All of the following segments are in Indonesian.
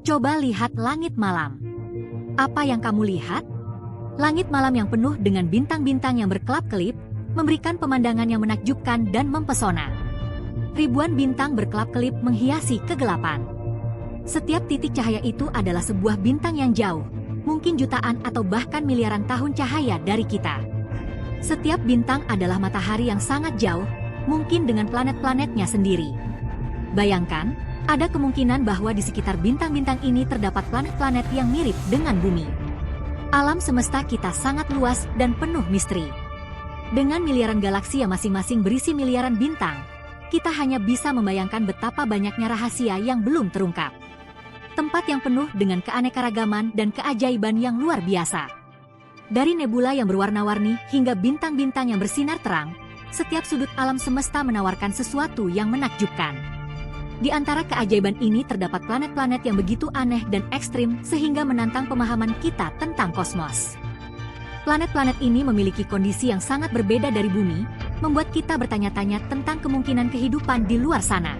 Coba lihat langit malam. Apa yang kamu lihat? Langit malam yang penuh dengan bintang-bintang yang berkelap-kelip, memberikan pemandangan yang menakjubkan dan mempesona. Ribuan bintang berkelap-kelip menghiasi kegelapan. Setiap titik cahaya itu adalah sebuah bintang yang jauh, mungkin jutaan atau bahkan miliaran tahun cahaya dari kita. Setiap bintang adalah matahari yang sangat jauh, mungkin dengan planet-planetnya sendiri. Bayangkan, ada kemungkinan bahwa di sekitar bintang-bintang ini terdapat planet-planet yang mirip dengan bumi. Alam semesta kita sangat luas dan penuh misteri. Dengan miliaran galaksi yang masing-masing berisi miliaran bintang, kita hanya bisa membayangkan betapa banyaknya rahasia yang belum terungkap. Tempat yang penuh dengan keanekaragaman dan keajaiban yang luar biasa. Dari nebula yang berwarna-warni hingga bintang-bintang yang bersinar terang, setiap sudut alam semesta menawarkan sesuatu yang menakjubkan. Di antara keajaiban ini terdapat planet-planet yang begitu aneh dan ekstrim sehingga menantang pemahaman kita tentang kosmos. Planet-planet ini memiliki kondisi yang sangat berbeda dari bumi, membuat kita bertanya-tanya tentang kemungkinan kehidupan di luar sana.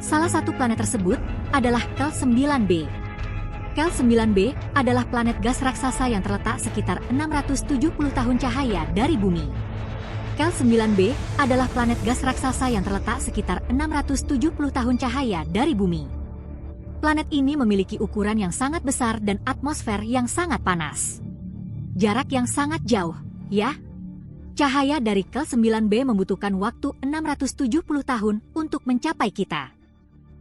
Salah satu planet tersebut adalah Kel 9b. Kel 9b adalah planet gas raksasa yang terletak sekitar 670 tahun cahaya dari bumi. Kel 9b adalah planet gas raksasa yang terletak sekitar 670 tahun cahaya dari bumi. Planet ini memiliki ukuran yang sangat besar dan atmosfer yang sangat panas. Jarak yang sangat jauh, ya? Cahaya dari Kel 9b membutuhkan waktu 670 tahun untuk mencapai kita.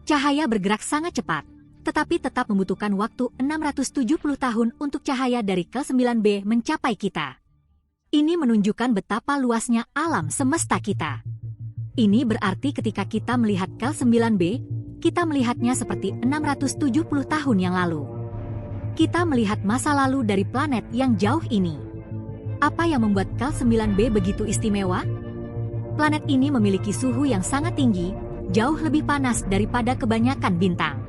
Cahaya bergerak sangat cepat, tetapi tetap membutuhkan waktu 670 tahun untuk cahaya dari Kel 9b mencapai kita. Ini menunjukkan betapa luasnya alam semesta kita. Ini berarti ketika kita melihat Kel 9b, kita melihatnya seperti 670 tahun yang lalu. Kita melihat masa lalu dari planet yang jauh ini. Apa yang membuat Kel 9b begitu istimewa? Planet ini memiliki suhu yang sangat tinggi, jauh lebih panas daripada kebanyakan bintang.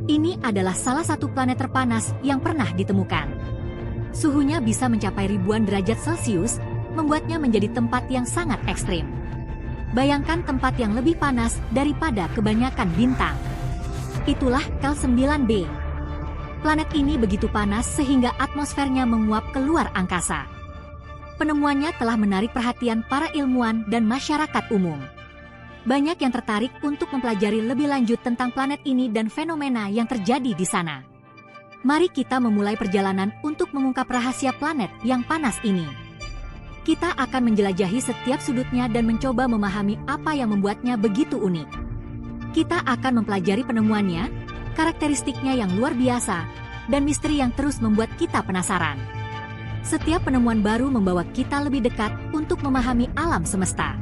Ini adalah salah satu planet terpanas yang pernah ditemukan. Suhunya bisa mencapai ribuan derajat Celcius, membuatnya menjadi tempat yang sangat ekstrim. Bayangkan tempat yang lebih panas daripada kebanyakan bintang. Itulah Kel 9b. Planet ini begitu panas sehingga atmosfernya menguap keluar angkasa. Penemuannya telah menarik perhatian para ilmuwan dan masyarakat umum. Banyak yang tertarik untuk mempelajari lebih lanjut tentang planet ini dan fenomena yang terjadi di sana. Mari kita memulai perjalanan untuk mengungkap rahasia planet yang panas ini. Kita akan menjelajahi setiap sudutnya dan mencoba memahami apa yang membuatnya begitu unik. Kita akan mempelajari penemuannya, karakteristiknya yang luar biasa, dan misteri yang terus membuat kita penasaran. Setiap penemuan baru membawa kita lebih dekat untuk memahami alam semesta.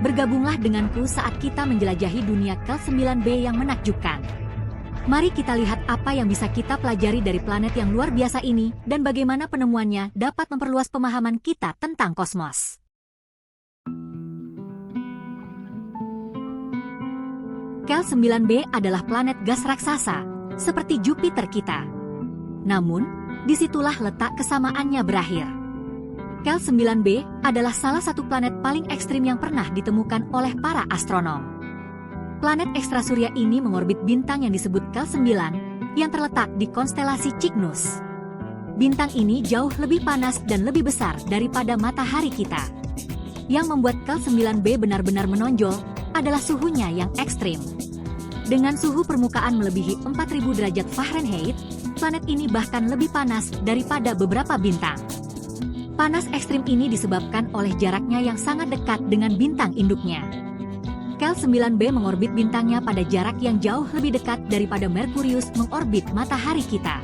Bergabunglah denganku saat kita menjelajahi dunia Kel 9b yang menakjubkan. Mari kita lihat apa yang bisa kita pelajari dari planet yang luar biasa ini dan bagaimana penemuannya dapat memperluas pemahaman kita tentang kosmos. Kel 9b adalah planet gas raksasa, seperti Jupiter kita. Namun, disitulah letak kesamaannya berakhir. Kel 9b adalah salah satu planet paling ekstrim yang pernah ditemukan oleh para astronom. Planet ekstrasurya ini mengorbit bintang yang disebut Kel 9, yang terletak di konstelasi Cygnus. Bintang ini jauh lebih panas dan lebih besar daripada matahari kita. Yang membuat Kel 9b benar-benar menonjol adalah suhunya yang ekstrim. Dengan suhu permukaan melebihi 4000 derajat Fahrenheit, planet ini bahkan lebih panas daripada beberapa bintang. Panas ekstrim ini disebabkan oleh jaraknya yang sangat dekat dengan bintang induknya. Kel 9b mengorbit bintangnya pada jarak yang jauh lebih dekat daripada Merkurius mengorbit matahari kita.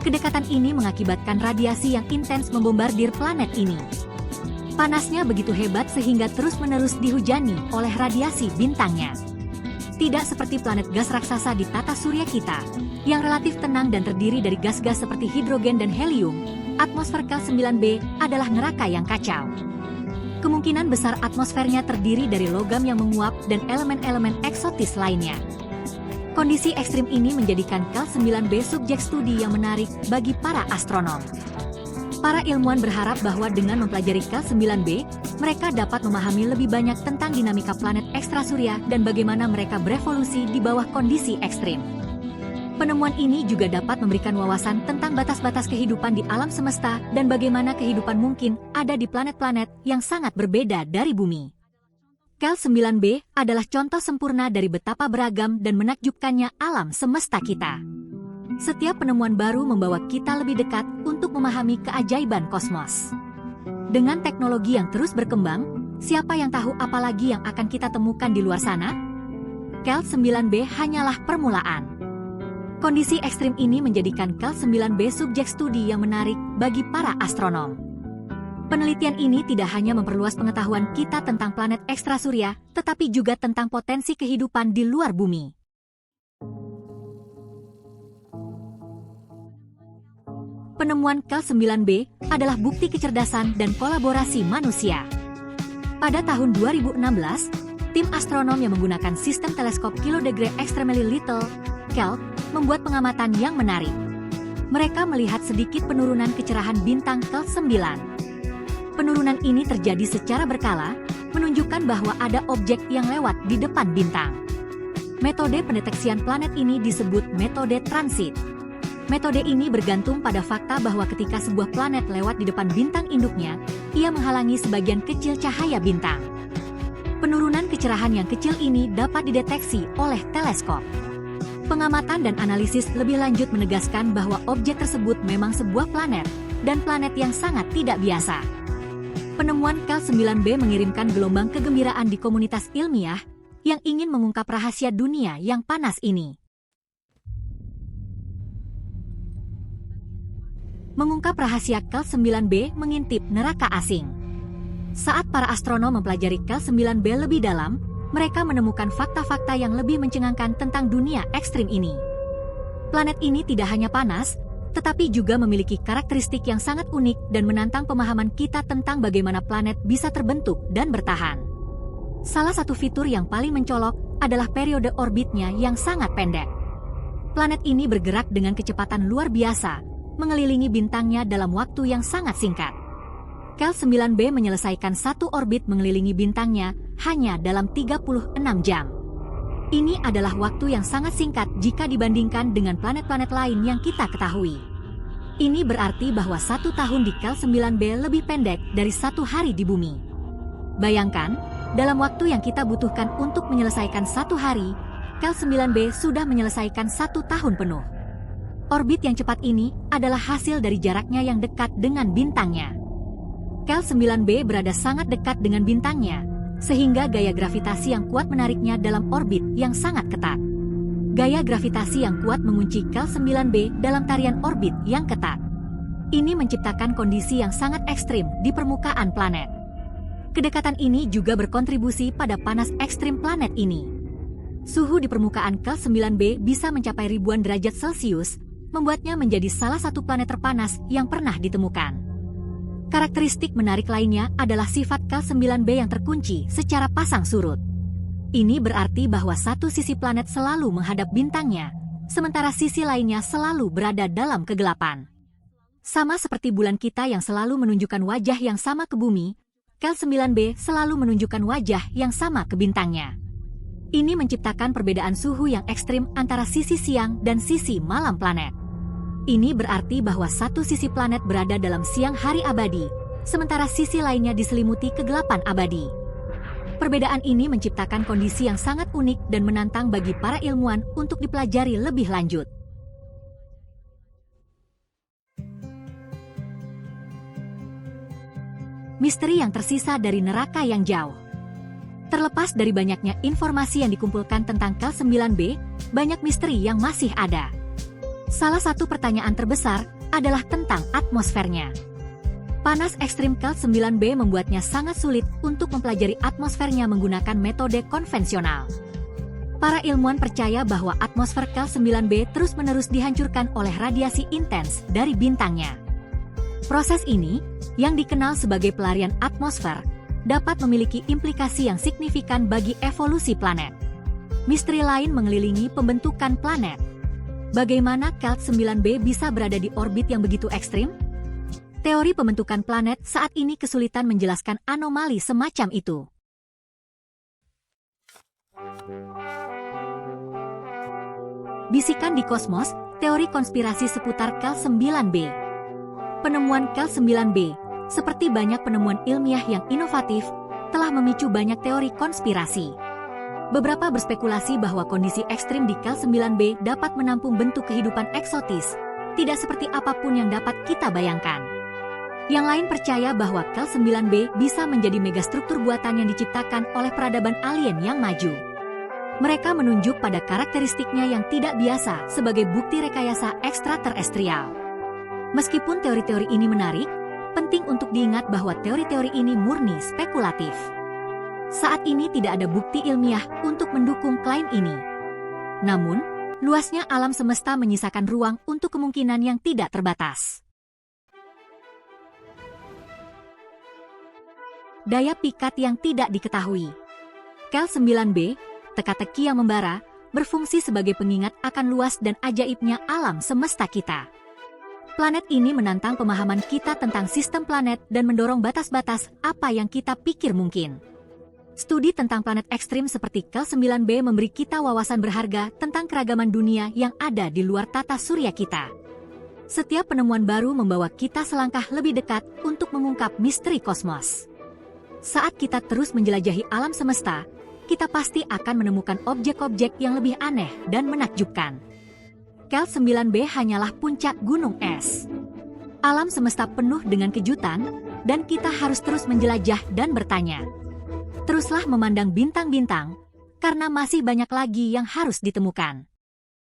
Kedekatan ini mengakibatkan radiasi yang intens membombardir planet ini. Panasnya begitu hebat sehingga terus-menerus dihujani oleh radiasi bintangnya. Tidak seperti planet gas raksasa di tata surya kita, yang relatif tenang dan terdiri dari gas-gas seperti hidrogen dan helium, atmosfer Kel 9b adalah neraka yang kacau. Kemungkinan besar atmosfernya terdiri dari logam yang menguap dan elemen-elemen eksotis lainnya. Kondisi ekstrim ini menjadikan Kel 9b subjek studi yang menarik bagi para astronom. Para ilmuwan berharap bahwa dengan mempelajari Kel 9b, mereka dapat memahami lebih banyak tentang dinamika planet ekstrasurya dan bagaimana mereka berevolusi di bawah kondisi ekstrim. Penemuan ini juga dapat memberikan wawasan tentang batas-batas kehidupan di alam semesta dan bagaimana kehidupan mungkin ada di planet-planet yang sangat berbeda dari Bumi. KEL 9b adalah contoh sempurna dari betapa beragam dan menakjubkannya alam semesta kita. Setiap penemuan baru membawa kita lebih dekat untuk memahami keajaiban kosmos. Dengan teknologi yang terus berkembang, siapa yang tahu apa lagi yang akan kita temukan di luar sana? KEL 9b hanyalah permulaan. Kondisi ekstrim ini menjadikan KEL 9b subjek studi yang menarik bagi para astronom. Penelitian ini tidak hanya memperluas pengetahuan kita tentang planet ekstrasurya, tetapi juga tentang potensi kehidupan di luar bumi. Penemuan KEL 9b adalah bukti kecerdasan dan kolaborasi manusia. Pada tahun 2016, tim astronom yang menggunakan sistem teleskop Kilo Degree Extremely Little, KELP, membuat pengamatan yang menarik. Mereka melihat sedikit penurunan kecerahan bintang KEL 9. Penurunan ini terjadi secara berkala, menunjukkan bahwa ada objek yang lewat di depan bintang. Metode pendeteksian planet ini disebut metode transit. Metode ini bergantung pada fakta bahwa ketika sebuah planet lewat di depan bintang induknya, ia menghalangi sebagian kecil cahaya bintang. Penurunan kecerahan yang kecil ini dapat dideteksi oleh teleskop. Pengamatan dan analisis lebih lanjut menegaskan bahwa objek tersebut memang sebuah planet, dan planet yang sangat tidak biasa. Penemuan KEL 9b mengirimkan gelombang kegembiraan di komunitas ilmiah yang ingin mengungkap rahasia dunia yang panas ini. Mengungkap rahasia KEL 9b mengintip neraka asing. Saat para astronom mempelajari KEL 9b lebih dalam, mereka menemukan fakta-fakta yang lebih mencengangkan tentang dunia ekstrim ini. Planet ini tidak hanya panas, tetapi juga memiliki karakteristik yang sangat unik dan menantang pemahaman kita tentang bagaimana planet bisa terbentuk dan bertahan. Salah satu fitur yang paling mencolok adalah periode orbitnya yang sangat pendek. Planet ini bergerak dengan kecepatan luar biasa, mengelilingi bintangnya dalam waktu yang sangat singkat. KEL 9b menyelesaikan satu orbit mengelilingi bintangnya hanya dalam 36 jam. Ini adalah waktu yang sangat singkat jika dibandingkan dengan planet-planet lain yang kita ketahui. Ini berarti bahwa 1 tahun di KEL 9b lebih pendek dari 1 hari di bumi. Bayangkan, dalam waktu yang kita butuhkan untuk menyelesaikan 1 hari, KEL 9b sudah menyelesaikan 1 tahun penuh. Orbit yang cepat ini adalah hasil dari jaraknya yang dekat dengan bintangnya. KEL 9b berada sangat dekat dengan bintangnya, sehingga gaya gravitasi yang kuat menariknya dalam orbit yang sangat ketat. Gaya gravitasi yang kuat mengunci KEL 9b dalam tarian orbit yang ketat. Ini menciptakan kondisi yang sangat ekstrim di permukaan planet. Kedekatan ini juga berkontribusi pada panas ekstrim planet ini. Suhu di permukaan KEL 9b bisa mencapai ribuan derajat Celcius, membuatnya menjadi salah satu planet terpanas yang pernah ditemukan. Karakteristik menarik lainnya adalah sifat KEL 9b yang terkunci secara pasang surut. Ini berarti bahwa satu sisi planet selalu menghadap bintangnya, sementara sisi lainnya selalu berada dalam kegelapan. Sama seperti bulan kita yang selalu menunjukkan wajah yang sama ke bumi, KEL 9b selalu menunjukkan wajah yang sama ke bintangnya. Ini menciptakan perbedaan suhu yang ekstrim antara sisi siang dan sisi malam planet. Ini berarti bahwa satu sisi planet berada dalam siang hari abadi, sementara sisi lainnya diselimuti kegelapan abadi. Perbedaan ini menciptakan kondisi yang sangat unik dan menantang bagi para ilmuwan untuk dipelajari lebih lanjut. Misteri yang tersisa dari neraka yang jauh. Terlepas dari banyaknya informasi yang dikumpulkan tentang KEL 9b, banyak misteri yang masih ada. Salah satu pertanyaan terbesar adalah tentang atmosfernya. Panas ekstrim KEL 9b membuatnya sangat sulit untuk mempelajari atmosfernya menggunakan metode konvensional. Para ilmuwan percaya bahwa atmosfer KEL 9b terus-menerus dihancurkan oleh radiasi intens dari bintangnya. Proses ini, yang dikenal sebagai pelarian atmosfer, dapat memiliki implikasi yang signifikan bagi evolusi planet. Misteri lain mengelilingi pembentukan planet. Bagaimana KEL 9b bisa berada di orbit yang begitu ekstrim? Teori pembentukan planet saat ini kesulitan menjelaskan anomali semacam itu. Bisikan di kosmos Teori konspirasi seputar Cal-9b. Penemuan Cal-9b, seperti banyak penemuan ilmiah yang inovatif, telah memicu banyak teori konspirasi. Beberapa berspekulasi bahwa kondisi ekstrim di Cal-9b dapat menampung bentuk kehidupan eksotis, tidak seperti apapun yang dapat kita bayangkan. Yang lain percaya bahwa Cal-9b bisa menjadi megastruktur buatan yang diciptakan oleh peradaban alien yang maju. Mereka menunjuk pada karakteristiknya yang tidak biasa sebagai bukti rekayasa ekstraterestrial. Meskipun teori-teori ini menarik, penting untuk diingat bahwa teori-teori ini murni spekulatif. Saat ini tidak ada bukti ilmiah untuk mendukung klaim ini. Namun, luasnya alam semesta menyisakan ruang untuk kemungkinan yang tidak terbatas. Daya pikat yang tidak diketahui. Cal-9b, teka-teki yang membara, berfungsi sebagai pengingat akan luas dan ajaibnya alam semesta kita. Planet ini menantang pemahaman kita tentang sistem planet dan mendorong batas-batas apa yang kita pikir mungkin. Studi tentang planet ekstrim seperti Cal-9b memberi kita wawasan berharga tentang keragaman dunia yang ada di luar tata surya kita. Setiap penemuan baru membawa kita selangkah lebih dekat untuk mengungkap misteri kosmos. Saat kita terus menjelajahi alam semesta, kita pasti akan menemukan objek-objek yang lebih aneh dan menakjubkan. Cal-9b hanyalah puncak gunung es. Alam semesta penuh dengan kejutan, dan kita harus terus menjelajah dan bertanya. Teruslah memandang bintang-bintang, karena masih banyak lagi yang harus ditemukan.